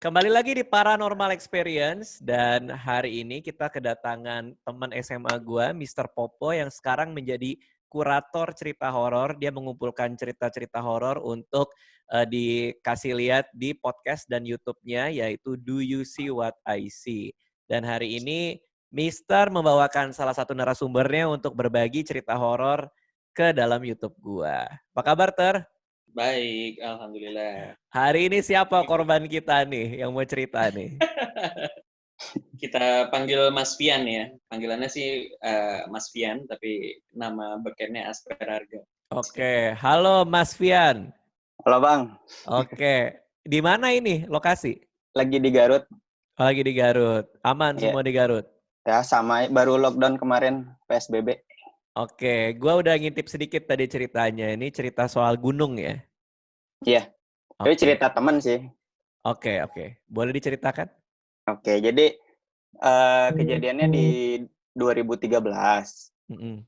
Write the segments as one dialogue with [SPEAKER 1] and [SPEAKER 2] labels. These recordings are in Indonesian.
[SPEAKER 1] Kembali lagi di Paranormal Experience dan hari ini kita kedatangan teman SMA gua, Mr. Popo yang sekarang menjadi kurator cerita horor. Dia mengumpulkan cerita-cerita horor untuk dikasih lihat di podcast dan YouTube-nya yaitu Do You See What I See. Dan hari ini Mister membawakan salah satu narasumbernya untuk berbagi cerita horor ke dalam YouTube gua. Apa kabar, Ter?
[SPEAKER 2] Baik, alhamdulillah.
[SPEAKER 1] Hari ini siapa korban kita nih yang mau cerita nih?
[SPEAKER 2] Kita panggil Mas Fian ya. Panggilannya sih Mas Fian, tapi nama bekennya Asper Harga.
[SPEAKER 1] Oke, halo Mas Fian.
[SPEAKER 3] Halo Bang,
[SPEAKER 1] Oke, di mana ini lokasi?
[SPEAKER 3] lagi di Garut.
[SPEAKER 1] Oh, lagi di Garut. Aman
[SPEAKER 3] Iya.
[SPEAKER 1] semua di Garut.
[SPEAKER 3] Ya sama, baru lockdown kemarin PSBB.
[SPEAKER 1] Oke, gua udah ngintip sedikit tadi ceritanya. Ini cerita soal gunung ya?
[SPEAKER 3] Iya, itu
[SPEAKER 1] Oke,
[SPEAKER 3] cerita temen sih.
[SPEAKER 1] oke. Boleh diceritakan?
[SPEAKER 3] Oke, jadi kejadiannya di 2013.
[SPEAKER 1] Mm-mm,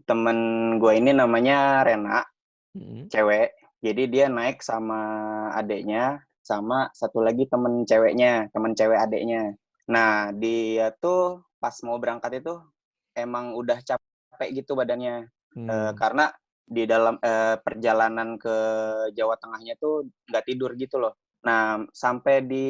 [SPEAKER 3] Temen gue ini namanya Rena,
[SPEAKER 1] mm-mm,
[SPEAKER 3] cewek. Jadi dia naik sama adeknya, sama satu lagi temen cewek adeknya. Nah, dia tuh pas mau berangkat itu emang udah capek gitu badannya. Karena di dalam perjalanan ke Jawa Tengahnya tuh nggak tidur gitu loh. Nah, sampai di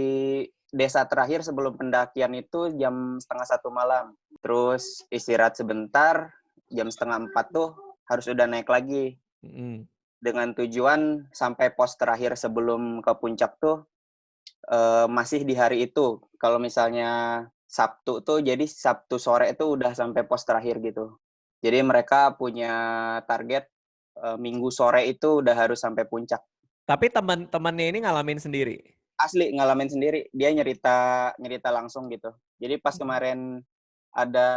[SPEAKER 3] desa terakhir sebelum pendakian itu jam 1:30 malam. Terus istirahat sebentar, jam 3:30 tuh harus udah naik lagi.
[SPEAKER 1] mm-mm.
[SPEAKER 3] Dengan tujuan sampai pos terakhir sebelum ke puncak tuh masih di hari itu. Kalau misalnya Sabtu tuh, jadi Sabtu sore itu udah sampai pos terakhir gitu. Jadi mereka punya target Minggu sore itu udah harus sampai puncak.
[SPEAKER 1] Tapi teman-temannya ini ngalamin sendiri.
[SPEAKER 3] Asli ngalamin sendiri, dia nyerita langsung gitu. Jadi pas kemarin ada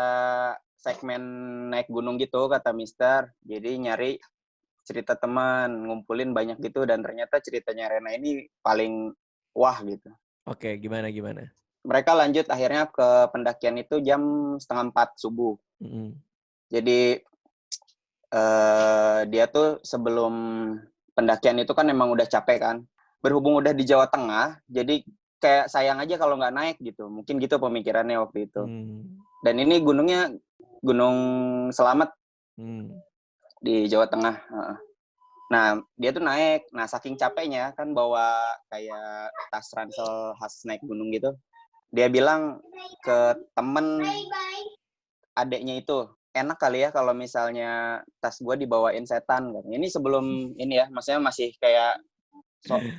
[SPEAKER 3] segmen naik gunung gitu kata Mister, jadi nyari cerita teman, ngumpulin banyak gitu dan ternyata ceritanya Rena ini paling wah gitu.
[SPEAKER 1] Oke, gimana?
[SPEAKER 3] Mereka lanjut akhirnya ke pendakian itu jam 3:30 subuh.
[SPEAKER 1] Mm-mm.
[SPEAKER 3] Jadi dia tuh sebelum pendakian itu kan emang udah capek kan. Berhubung udah di Jawa Tengah, jadi kayak sayang aja kalau nggak naik gitu. Mungkin gitu pemikirannya waktu itu. Dan ini gunungnya Gunung Selamat di Jawa Tengah. Nah, dia tuh naik. Nah, saking capeknya kan bawa kayak tas ransel khas naik gunung gitu. Dia bilang ke temen adeknya itu, enak kali ya kalau misalnya tas gue dibawain setan. Ini sebelum ini ya, maksudnya masih kayak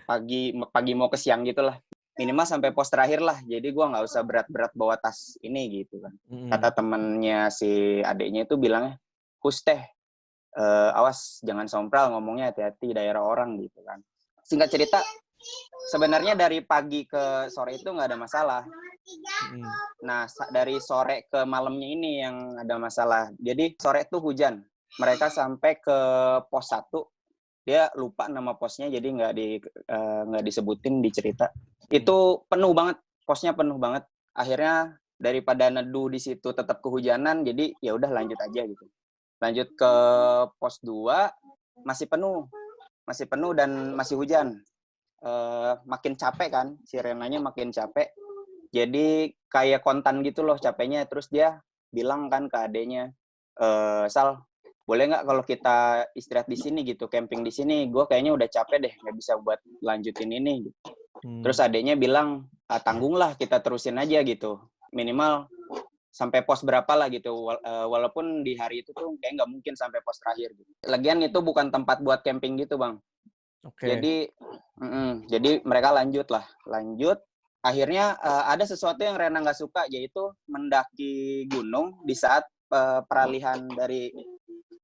[SPEAKER 3] pagi mau ke siang gitu lah. Minimal sampai pos terakhir lah. Jadi gue nggak usah berat-berat bawa tas ini gitu kan. Kata temennya si adeknya itu bilangnya, "Hus teh, awas jangan sompral ngomongnya, hati-hati daerah orang," gitu kan. Singkat cerita, sebenarnya dari pagi ke sore itu nggak ada masalah. Nah, dari sore ke malamnya ini yang ada masalah. Jadi sore itu hujan. Mereka sampai ke pos 1, dia lupa nama posnya, jadi nggak disebutin di cerita. Itu penuh banget, posnya penuh banget. Akhirnya daripada neduh di situ tetap kehujanan, jadi ya udah lanjut aja gitu. Lanjut ke pos 2, masih penuh dan masih hujan. Makin capek kan, si Renanya makin capek. Jadi kayak kontan gitu loh capeknya. Terus dia bilang kan ke adenya, "Sal, boleh nggak kalau kita istirahat di sini gitu, camping di sini? Gue kayaknya udah capek deh, nggak bisa buat lanjutin ini." Gitu. Terus adenya bilang, "Tanggunglah, kita terusin aja gitu. Minimal sampai pos berapa lah gitu. Walaupun di hari itu tuh kayak nggak mungkin sampai pos terakhir gitu. Lagian itu bukan tempat buat camping gitu, Bang."
[SPEAKER 1] Oke.
[SPEAKER 3] Jadi mereka lanjut. Akhirnya ada sesuatu yang Rena nggak suka, yaitu mendaki gunung di saat peralihan dari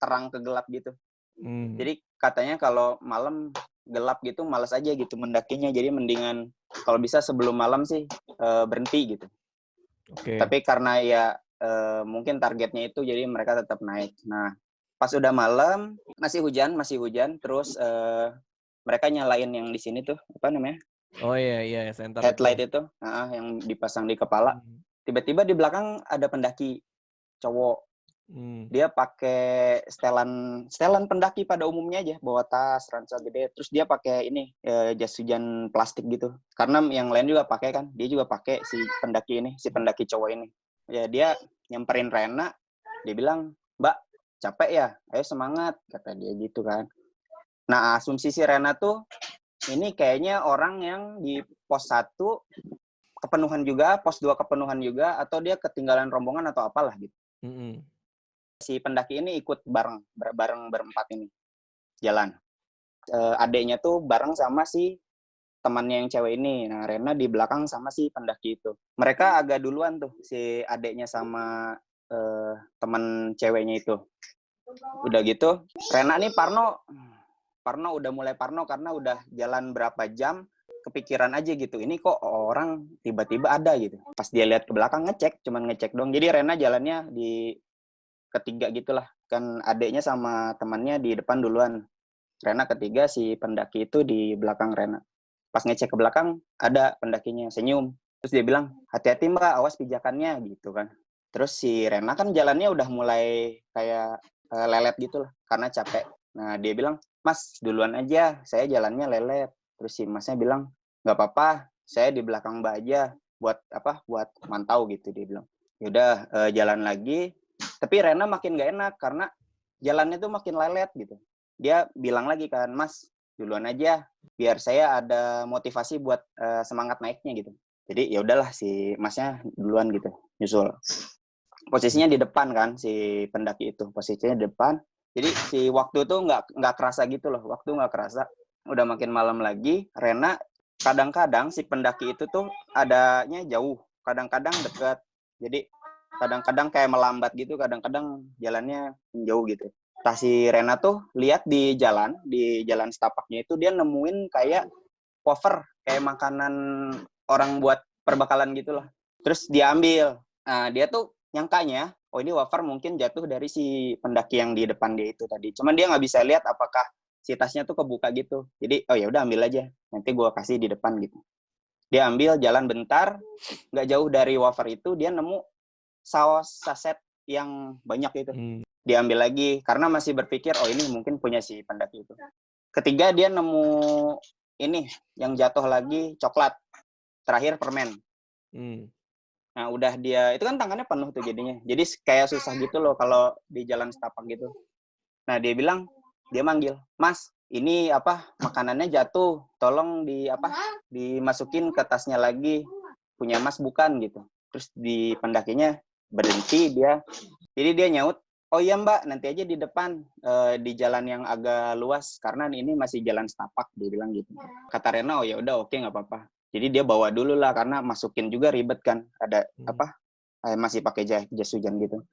[SPEAKER 3] terang ke gelap gitu. Jadi katanya kalau malam gelap gitu malas aja gitu mendakinya. Jadi mendingan kalau bisa sebelum malam sih berhenti gitu.
[SPEAKER 1] Oke.
[SPEAKER 3] Tapi karena ya mungkin targetnya itu, jadi mereka tetap naik. Nah, pas udah malam masih hujan, terus mereka nyalain yang di sini tuh apa namanya?
[SPEAKER 1] Oh iya, center
[SPEAKER 3] Headlight
[SPEAKER 1] itu.
[SPEAKER 3] itu, yang dipasang di kepala. Tiba-tiba di belakang ada pendaki cowok. Dia pakai setelan pendaki pada umumnya aja, bawa tas, ranca gede, terus dia pakai ini jas hujan plastik gitu. Karena yang lain juga pakai kan, dia juga pakai si pendaki cowok ini. Ya dia nyamperin Rena, dia bilang, "Mbak, capek ya? Ayo semangat," kata dia gitu kan. Nah, asumsi si Rena tuh ini kayaknya orang yang di pos 1 kepenuhan juga, pos 2 kepenuhan juga, atau dia ketinggalan rombongan atau apalah gitu. Si pendaki ini ikut bareng berempat ini jalan. Adeknya tuh bareng sama si temannya yang cewek ini. Nah, Rena di belakang sama si pendaki itu. Mereka agak duluan tuh, si adeknya sama teman ceweknya itu. Udah gitu, Rena nih Parno udah mulai parno karena udah jalan berapa jam, kepikiran aja gitu. Ini kok orang tiba-tiba ada gitu. Pas dia lihat ke belakang cuman ngecek dong. Jadi Rena jalannya di ketiga gitulah, kan adeknya sama temannya di depan duluan, Rena ketiga, si pendaki itu di belakang Rena. Pas ngecek ke belakang ada pendakinya, senyum, terus dia bilang, "Hati-hati Mbak, awas pijakannya," gitu kan. Terus si Rena kan jalannya udah mulai kayak lelet gitu lah karena capek. Nah dia bilang, "Mas duluan aja, saya jalannya lelet." Terus si masnya bilang, "Nggak apa-apa, saya di belakang Mbak aja, buat mantau," gitu dia bilang. Yaudah, jalan lagi. Tapi Rena makin gak enak karena jalannya tuh makin lelet gitu. Dia bilang lagi kan, "Mas, duluan aja biar saya ada motivasi buat semangat naiknya," gitu. Jadi ya udahlah si masnya duluan gitu, nyusul. Posisinya di depan kan si pendaki itu, posisinya di depan. Jadi si waktu tuh nggak kerasa gitu loh, waktu nggak kerasa. Udah makin malam lagi, Rena kadang-kadang si pendaki itu tuh adanya jauh, kadang-kadang dekat. Jadi kadang-kadang kayak melambat gitu, kadang-kadang jalannya jauh gitu. Nah, si Rena tuh lihat di jalan setapaknya itu dia nemuin kayak wafer, kayak makanan orang buat perbekalan gitu lah. Terus dia ambil. Nah, dia tuh nyangkanya, oh ini wafer mungkin jatuh dari si pendaki yang di depan dia itu tadi. Cuman dia nggak bisa lihat apakah si tasnya tuh kebuka gitu. Jadi, oh ya udah ambil aja, nanti gue kasih di depan gitu. Dia ambil, jalan bentar, nggak jauh dari wafer itu dia nemu saus saset yang banyak itu. Diambil lagi karena masih berpikir, oh ini mungkin punya si pendaki itu. Ketiga dia nemu ini yang jatuh lagi coklat. Terakhir permen. Nah udah dia, itu kan tangannya penuh tuh jadinya. Jadi kayak susah gitu loh kalau di jalan setapak gitu. Nah dia bilang, dia manggil, "Mas, ini makanannya jatuh, tolong dimasukin ke tasnya lagi, punya Mas bukan," gitu. Terus di pendakinya berhenti dia, jadi dia nyaut, "Oh iya Mbak, nanti aja di depan, di jalan yang agak luas karena ini masih jalan setapak," dia bilang gitu. Kata Rena, "Oh ya udah oke, nggak apa-apa." Jadi dia bawa dulu lah karena masukin juga ribet kan, ada masih pakai jas hujan gitu.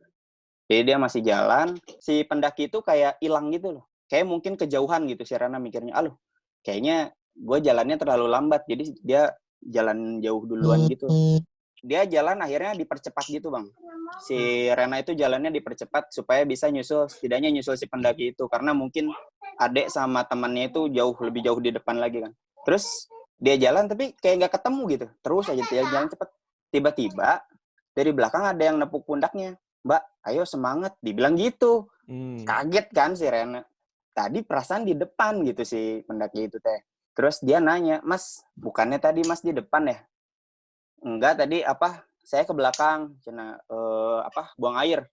[SPEAKER 3] Jadi dia masih jalan, si pendaki itu kayak hilang gitu loh. Kayak mungkin kejauhan gitu si Rena mikirnya, "Aduh, kayaknya gue jalannya terlalu lambat." Jadi dia jalan jauh duluan gitu. Dia jalan akhirnya dipercepat gitu Bang. Si Rena itu jalannya dipercepat supaya bisa setidaknya nyusul si pendaki itu. Karena mungkin adek sama temannya itu lebih jauh di depan lagi kan. Terus dia jalan tapi kayak nggak ketemu gitu. Terus aja dia jalan cepet. Tiba-tiba dari belakang ada yang nepuk pundaknya. "Mbak, ayo semangat," dibilang gitu. Kaget kan si Rena. Tadi perasaan di depan gitu si pendaki itu teh. Terus dia nanya, "Mas, bukannya tadi Mas di depan ya?" "Enggak, tadi saya ke belakang, cina buang air.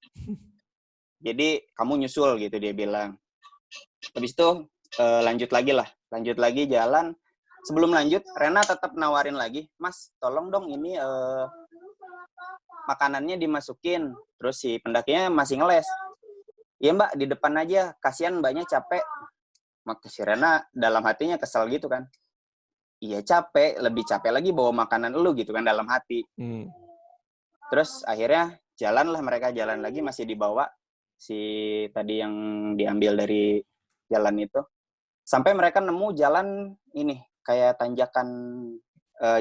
[SPEAKER 3] Jadi kamu nyusul," gitu dia bilang. Habis itu lanjut lagi jalan. Sebelum lanjut, Rena tetap nawarin lagi, "Mas, tolong dong ini makanannya dimasukin." Terus si pendakinya masih ngeles. "Iya Mbak, di depan aja, kasihan Mbaknya capek." Maka si Rena dalam hatinya kesel gitu kan. Iya capek, lebih capek lagi bawa makanan lu gitu kan dalam hati. Terus akhirnya mereka jalan lagi, masih dibawa si tadi yang diambil dari jalan itu. Sampai mereka nemu jalan ini, kayak tanjakan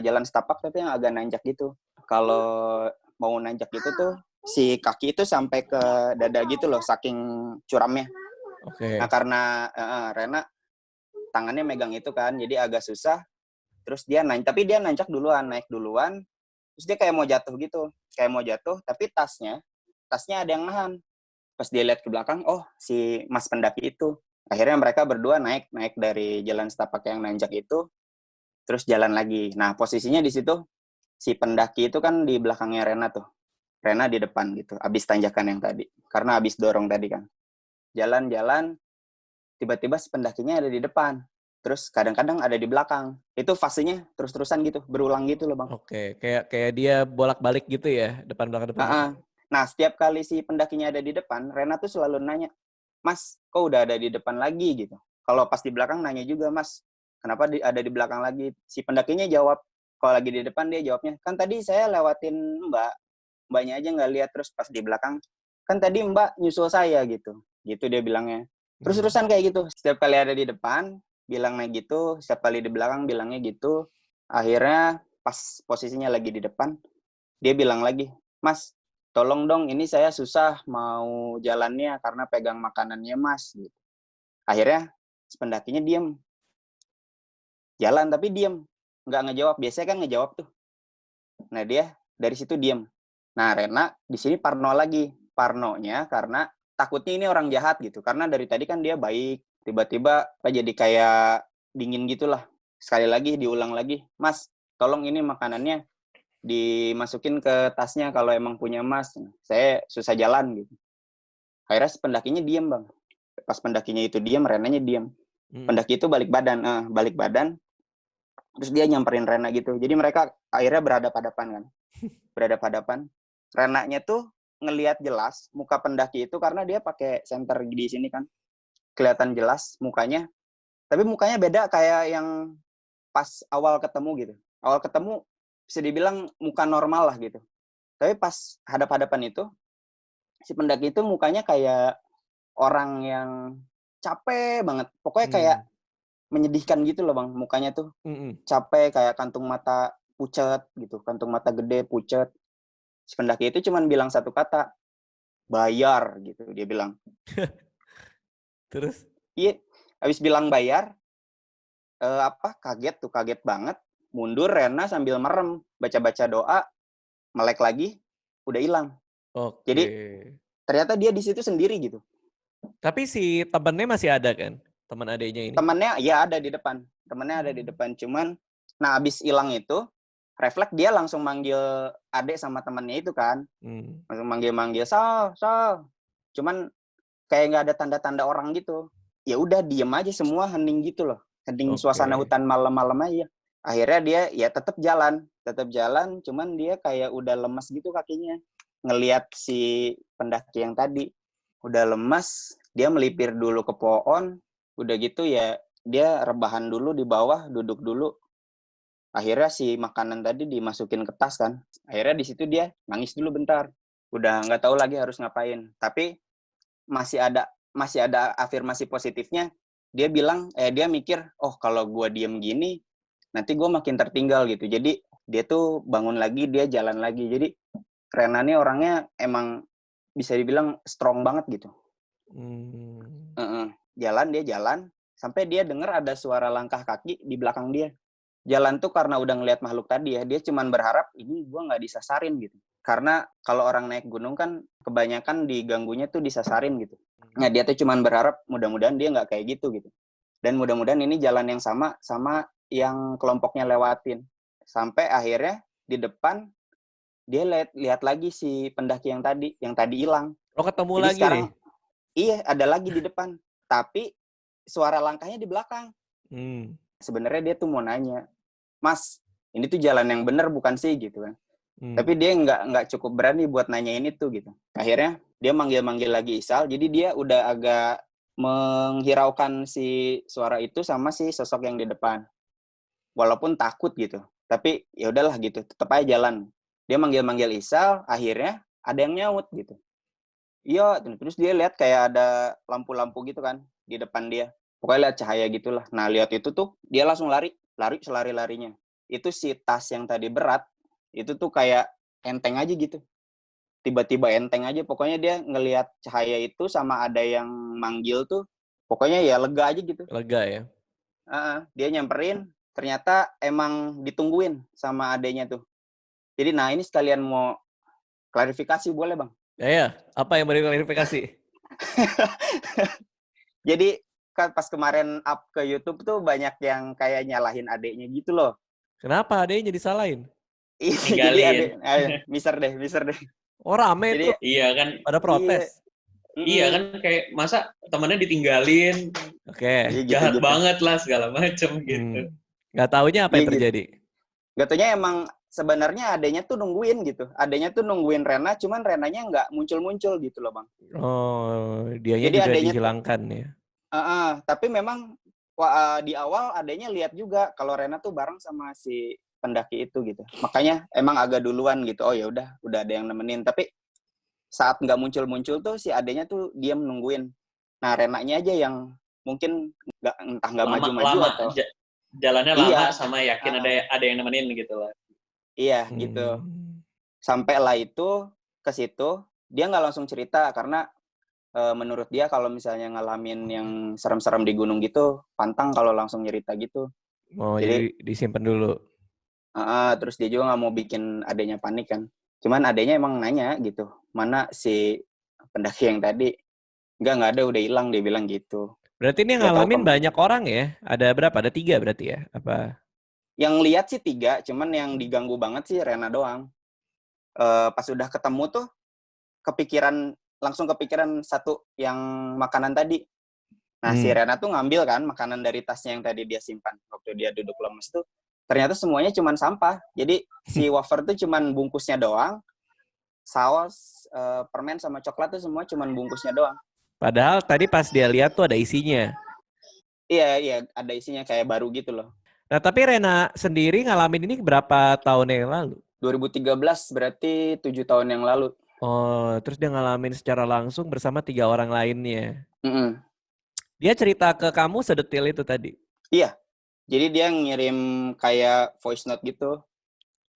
[SPEAKER 3] jalan setapak tapi yang agak nanjak gitu. Kalau mau nanjak gitu tuh, si kaki itu sampai ke dada gitu loh, saking curamnya.
[SPEAKER 1] Okay.
[SPEAKER 3] Nah karena Rena tangannya megang itu kan, jadi agak susah. Terus dia naik duluan. Terus dia kayak mau jatuh gitu, tapi tasnya ada yang nahan. Pas dia lihat ke belakang, oh si Mas pendaki itu. Akhirnya mereka berdua naik dari jalan setapak yang nanjak itu, terus jalan lagi. Nah posisinya di situ si pendaki itu kan di belakangnya Rena tuh. Rena di depan gitu, abis tanjakan yang tadi. Karena abis dorong tadi kan. Jalan-jalan, tiba-tiba si pendakinya ada di depan. Terus kadang-kadang ada di belakang. Itu fasenya terus-terusan gitu, berulang gitu loh Bang.
[SPEAKER 1] Oke, kayak dia bolak-balik gitu ya, depan belakang depan belakang.
[SPEAKER 3] Nah, setiap kali si pendakinya ada di depan, Rena tuh selalu nanya, Mas, kok udah ada di depan lagi gitu. Kalau pas di belakang nanya juga, Mas, kenapa ada di belakang lagi? Si pendakinya jawab, kalau lagi di depan dia jawabnya, kan tadi saya lewatin mbaknya aja nggak lihat, terus pas di belakang, kan tadi mbak nyusul saya gitu. Gitu dia bilangnya. Terus-terusan kayak gitu. Setiap kali ada di depan, bilangnya gitu. Setiap kali di belakang, bilangnya gitu. Akhirnya pas posisinya lagi di depan, dia bilang lagi, Mas, tolong dong, ini saya susah mau jalannya karena pegang makanannya Mas. Gitu. Akhirnya pendakinya diem. Jalan tapi diem. Nggak ngejawab. Biasanya kan ngejawab tuh. Nah dia dari situ diem. Nah Rena di sini parno lagi. Parnonya karena takutnya ini orang jahat gitu. Karena dari tadi kan dia baik. Tiba-tiba jadi kayak dingin gitulah. Sekali lagi diulang lagi. Mas, tolong ini makanannya dimasukin ke tasnya kalau emang punya Mas. Saya susah jalan gitu. Akhirnya pendakinya diem Bang. Pas pendakinya itu diem, Renanya diem. Pendaki itu balik badan. Terus dia nyamperin Rena gitu. Jadi mereka akhirnya berhadapan-hadapan kan. Berhadapan-hadapan. Renanya tuh ngelihat jelas muka pendaki itu karena dia pakai senter di sini kan. Kelihatan jelas mukanya. Tapi mukanya beda kayak yang pas awal ketemu gitu. Awal ketemu bisa dibilang muka normal lah gitu. Tapi pas hadap-hadapan itu, si pendaki itu mukanya kayak orang yang capek banget. Pokoknya kayak menyedihkan gitu loh Bang, mukanya tuh. Capek, kayak kantung mata pucet gitu. Kantung mata gede, pucet. Si pendaki itu cuma bilang satu kata, bayar gitu, dia bilang.
[SPEAKER 1] Terus?
[SPEAKER 3] Iya, habis bilang bayar, kaget banget. Mundur Rena sambil merem, baca-baca doa, melek lagi, udah hilang.
[SPEAKER 1] Oke.
[SPEAKER 3] Jadi ternyata dia di situ sendiri gitu.
[SPEAKER 1] Tapi si temennya masih ada kan? Teman adiknya ini?
[SPEAKER 3] Temennya ya ada di depan. Temennya ada di depan. Cuman, nah abis hilang itu, refleks dia langsung manggil adik sama temennya itu kan. Langsung manggil-manggil, Sal. Cuman kayak nggak ada tanda-tanda orang gitu. Ya udah diem aja semua, hening gitu loh. Hening suasana hutan malam-malam aja. Akhirnya dia ya tetap jalan. Cuman dia kayak udah lemas gitu kakinya. Ngelihat si pendaki yang tadi. Udah lemas, dia melipir dulu ke pohon. Udah gitu ya dia rebahan dulu di bawah, duduk dulu. Akhirnya si makanan tadi dimasukin ke tas kan. Akhirnya di situ dia nangis dulu bentar. Udah nggak tahu lagi harus ngapain. Tapi masih ada afirmasi positifnya. Dia mikir, oh kalau gue diem gini, nanti gue makin tertinggal gitu. Jadi dia tuh bangun lagi, dia jalan lagi. Jadi Rena nih orangnya emang bisa dibilang strong banget gitu. Dia jalan, sampai dia dengar ada suara langkah kaki di belakang dia. Jalan tuh karena udah ngelihat makhluk tadi ya, dia cuman berharap ini gue nggak disasarin gitu. Karena kalau orang naik gunung kan kebanyakan diganggunya tuh disasarin gitu. Nah dia tuh cuman berharap mudah-mudahan dia nggak kayak gitu. Dan mudah-mudahan ini jalan yang sama yang kelompoknya lewatin. Sampai akhirnya di depan dia lihat lagi si pendaki yang tadi hilang.
[SPEAKER 1] Oh ketemu
[SPEAKER 3] jadi
[SPEAKER 1] lagi
[SPEAKER 3] sekarang,
[SPEAKER 1] nih?
[SPEAKER 3] Iya ada lagi di depan. Tapi suara langkahnya di belakang. Sebenarnya dia tuh mau nanya, Mas, ini tuh jalan yang bener bukan sih gitu kan. Tapi dia nggak cukup berani buat nanyain itu gitu. Akhirnya dia manggil lagi Isal. Jadi dia udah agak menghiraukan si suara itu sama si sosok yang di depan. Walaupun takut gitu. Tapi ya udahlah gitu, tetap aja jalan. Dia manggil Isal, akhirnya ada yang nyaut gitu. Iya, terus dia lihat kayak ada lampu-lampu gitu kan di depan dia. Pokoknya lihat cahaya gitulah. Nah, lihat itu tuh dia langsung lari selari-larinya. Itu si tas yang tadi berat, itu tuh kayak enteng aja gitu. Tiba-tiba enteng aja. Pokoknya dia ngelihat cahaya itu sama ada yang manggil tuh, pokoknya ya lega aja gitu.
[SPEAKER 1] Lega ya?
[SPEAKER 3] Dia nyamperin, ternyata emang ditungguin sama adanya tuh. Jadi nah ini sekalian mau klarifikasi boleh Bang?
[SPEAKER 1] Ya, apa yang mau diklarifikasi?
[SPEAKER 3] Jadi kan pas kemarin up ke YouTube tuh banyak yang kayak nyalahin adeknya gitu loh.
[SPEAKER 1] Kenapa adeknya disalahin?
[SPEAKER 3] Jadi adek, miser deh.
[SPEAKER 1] Oh rame
[SPEAKER 3] Jadi
[SPEAKER 1] tuh,
[SPEAKER 2] Iya kan,
[SPEAKER 1] pada
[SPEAKER 3] iya,
[SPEAKER 1] protes.
[SPEAKER 2] iya kan kayak masa temennya ditinggalin,
[SPEAKER 1] Oke.
[SPEAKER 3] iya
[SPEAKER 2] jahat
[SPEAKER 3] gitu-gitu.
[SPEAKER 2] banget lah segala macem gitu.
[SPEAKER 1] Nggak taunya apa
[SPEAKER 3] Iya
[SPEAKER 1] yang
[SPEAKER 3] gitu.
[SPEAKER 1] terjadi?
[SPEAKER 3] Gak taunya emang sebenarnya adenya tuh nungguin gitu. Adenya tuh nungguin Rena, cuman Renanya nggak muncul-muncul gitu loh Bang.
[SPEAKER 1] Oh, dianya
[SPEAKER 3] Jadi
[SPEAKER 1] juga
[SPEAKER 3] adenya tuh,
[SPEAKER 1] dihilangkan ya.
[SPEAKER 3] tapi memang di awal adanya lihat juga kalau Rena tuh bareng sama si pendaki itu gitu. Makanya emang agak duluan gitu. Oh ya udah ada yang nemenin. Tapi saat nggak muncul-muncul tuh si adenya tuh diam nungguin. Nah Renanya aja yang mungkin entah nggak maju-maju
[SPEAKER 2] Lama
[SPEAKER 3] atau
[SPEAKER 2] jalannya lama
[SPEAKER 3] iya,
[SPEAKER 2] sama yakin ada yang nemenin gitu lah.
[SPEAKER 3] iya gitu. Sampai lah itu ke situ dia nggak langsung cerita karena menurut dia kalau misalnya ngalamin yang serem-serem di gunung gitu pantang kalau langsung cerita gitu.
[SPEAKER 1] Oh,
[SPEAKER 3] Jadi
[SPEAKER 1] jadi disimpan dulu.
[SPEAKER 3] terus dia juga nggak mau bikin adenya panik kan. Cuman adenya emang nanya gitu, mana si pendaki yang tadi? Nggak ada, udah hilang, dia bilang gitu.
[SPEAKER 1] Berarti ini yang
[SPEAKER 3] Nggak tahu
[SPEAKER 1] ngalamin banyak orang ya? Ada berapa? Ada 3 berarti ya? Apa?
[SPEAKER 3] yang lihat sih 3, cuman yang diganggu banget sih Rena doang. Pas udah ketemu tuh langsung kepikiran satu yang makanan tadi. Nah si Rena tuh ngambil kan makanan dari tasnya yang tadi dia simpan waktu dia duduk lemes tuh. Ternyata semuanya cuman sampah. Jadi si wafer tuh cuman bungkusnya doang. Saus, permen sama coklat tuh semua cuman bungkusnya doang.
[SPEAKER 1] Padahal tadi pas dia lihat tuh ada isinya.
[SPEAKER 3] Iya, ada isinya kayak baru gitu loh.
[SPEAKER 1] Nah, tapi Rena sendiri ngalamin ini berapa tahun yang lalu?
[SPEAKER 3] 2013 berarti 7 tahun yang lalu.
[SPEAKER 1] Oh, terus dia ngalamin secara langsung bersama 3 orang lainnya.
[SPEAKER 3] Mm-mm.
[SPEAKER 1] Dia cerita ke kamu sedetil itu tadi?
[SPEAKER 3] Iya, jadi dia ngirim kayak voice note gitu.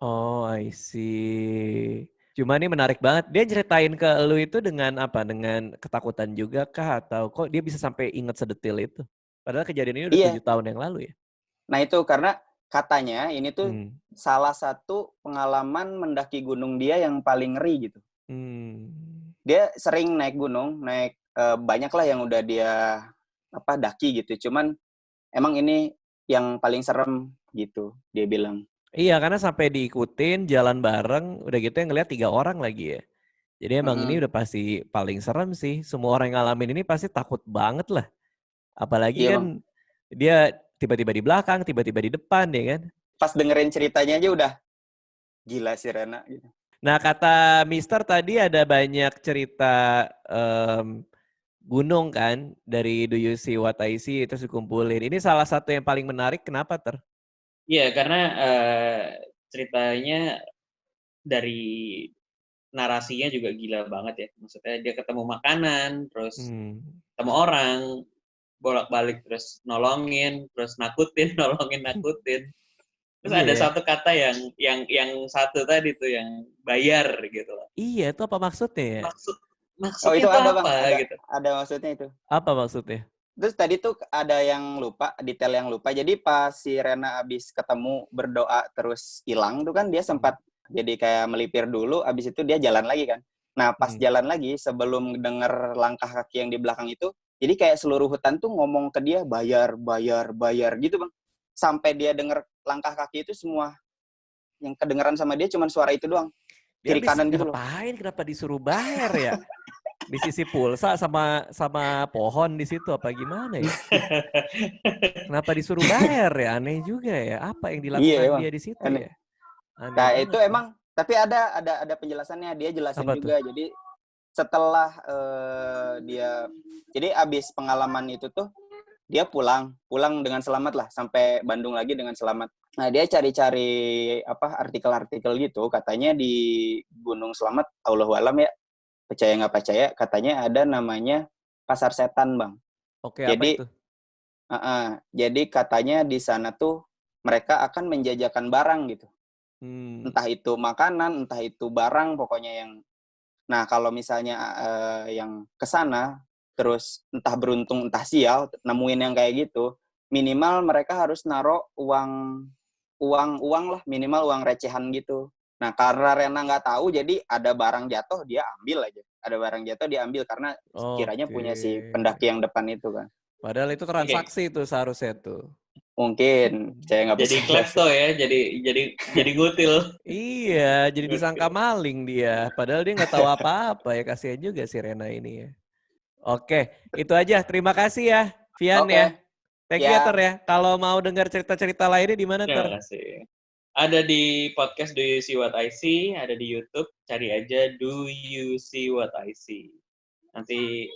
[SPEAKER 1] Oh, I see. Cuma ini menarik banget. Dia ceritain ke lu itu dengan apa? Dengan ketakutan juga kah? Atau kok dia bisa sampai ingat sedetil itu? Padahal kejadian ini udah 7
[SPEAKER 3] Iya,
[SPEAKER 1] tahun yang lalu ya?
[SPEAKER 3] nah itu karena katanya ini tuh salah satu pengalaman mendaki gunung dia yang paling ngeri gitu. Dia sering naik gunung, banyak lah yang udah dia daki gitu. Cuman emang ini yang paling serem gitu, dia bilang.
[SPEAKER 1] Iya, karena sampai diikutin jalan bareng, udah gitu yang ngeliat 3 orang lagi ya. Jadi emang ini udah pasti paling serem sih. Semua orang yang ngalamin ini pasti takut banget lah. Apalagi
[SPEAKER 3] Iya,
[SPEAKER 1] kan
[SPEAKER 3] Bang.
[SPEAKER 1] dia tiba-tiba di belakang, tiba-tiba di depan ya kan.
[SPEAKER 3] Pas dengerin ceritanya aja udah gila si Rena gitu.
[SPEAKER 1] Nah, kata Mister tadi ada banyak cerita gunung kan dari Do You See What I See terus dikumpulin. Ini salah satu yang paling menarik, kenapa
[SPEAKER 2] Iya, karena ceritanya dari narasinya juga gila banget ya. Maksudnya dia ketemu makanan, terus ketemu orang, bolak-balik terus nolongin, terus nakutin, nakutin. Terus ada satu kata yang satu tadi tuh yang bayar gitu loh.
[SPEAKER 1] Iya, itu apa maksudnya ya?
[SPEAKER 2] Maksudnya
[SPEAKER 3] itu ada,
[SPEAKER 2] apa
[SPEAKER 3] Bang.
[SPEAKER 2] gitu?
[SPEAKER 3] Ada maksudnya itu.
[SPEAKER 1] Apa maksudnya?
[SPEAKER 3] Terus tadi tuh ada yang lupa, detail yang lupa. Jadi pas si Rena abis ketemu berdoa terus hilang tuh kan dia sempat jadi kayak melipir dulu, abis itu dia jalan lagi kan. Nah pas jalan lagi sebelum denger langkah kaki yang di belakang itu, jadi kayak seluruh hutan tuh ngomong ke dia bayar gitu Bang. Sampai dia denger langkah kaki itu semua yang kedengeran sama dia cuma suara itu doang.
[SPEAKER 1] Dia
[SPEAKER 3] Kiri kanan gitu loh.
[SPEAKER 1] Ngapain? Kenapa disuruh bayar ya? Di sisi pulsa sama pohon di situ apa gimana ya? Kenapa disuruh bayar ya? Aneh juga ya. Apa yang dilakukan dia di situ ya? Aneh
[SPEAKER 3] Nah,
[SPEAKER 1] banget.
[SPEAKER 3] itu emang tapi ada penjelasannya, dia jelasin
[SPEAKER 1] apa
[SPEAKER 3] juga.
[SPEAKER 1] Tuh?
[SPEAKER 3] Jadi setelah jadi abis pengalaman itu tuh dia pulang dengan selamat lah sampai Bandung lagi dengan selamat. Nah, dia cari-cari artikel-artikel gitu, katanya di Gunung Selamat, Allahu alam ya, percaya nggak percaya, katanya ada namanya Pasar Setan, Bang.
[SPEAKER 1] Oke, jadi, apa itu?
[SPEAKER 3] Jadi katanya di sana tuh mereka akan menjajakan barang gitu. Entah itu makanan, entah itu barang, pokoknya yang. Nah, kalau misalnya yang ke sana, terus entah beruntung, entah sial, nemuin yang kayak gitu, minimal mereka harus naruh uang lah, minimal uang recehan gitu. Nah, karena Rena nggak tahu, jadi ada barang jatuh, dia ambil aja. ada barang jatuh diambil karena kiranya punya si pendaki yang depan itu kan.
[SPEAKER 1] Padahal itu transaksi tuh seharusnya tuh.
[SPEAKER 3] Mungkin saya nggak bisa.
[SPEAKER 2] Jadi klepto ya, jadi ngutil.
[SPEAKER 1] Iya, jadi disangka maling dia. Padahal dia nggak tahu apa-apa ya, kasihan juga si Rena ini ya. Oke, itu aja. Terima kasih ya, Vian ya. Thank you ya, Ter ya. Kalau mau dengar cerita-cerita lainnya di mana, Ter?
[SPEAKER 2] Terima kasih. Ada di podcast Do You See What I See, ada di YouTube, cari aja Do You See What I See. Nanti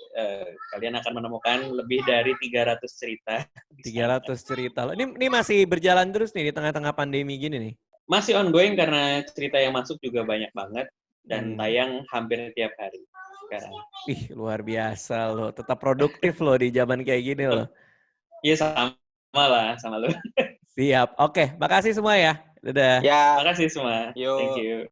[SPEAKER 2] kalian akan menemukan lebih dari 300 cerita.
[SPEAKER 1] 300 cerita. Ini masih berjalan terus nih di tengah-tengah pandemi gini nih?
[SPEAKER 2] Masih ongoing karena cerita yang masuk juga banyak banget dan tayang hampir tiap hari sekarang.
[SPEAKER 1] Ih, luar biasa loh. Tetap produktif loh di zaman kayak gini loh.
[SPEAKER 2] Iya, sama lah sama lo.
[SPEAKER 1] Siap. Oke, makasih semua ya. Dadah.
[SPEAKER 3] Ya.
[SPEAKER 2] Makasih semua.
[SPEAKER 3] Yo.
[SPEAKER 2] Thank you.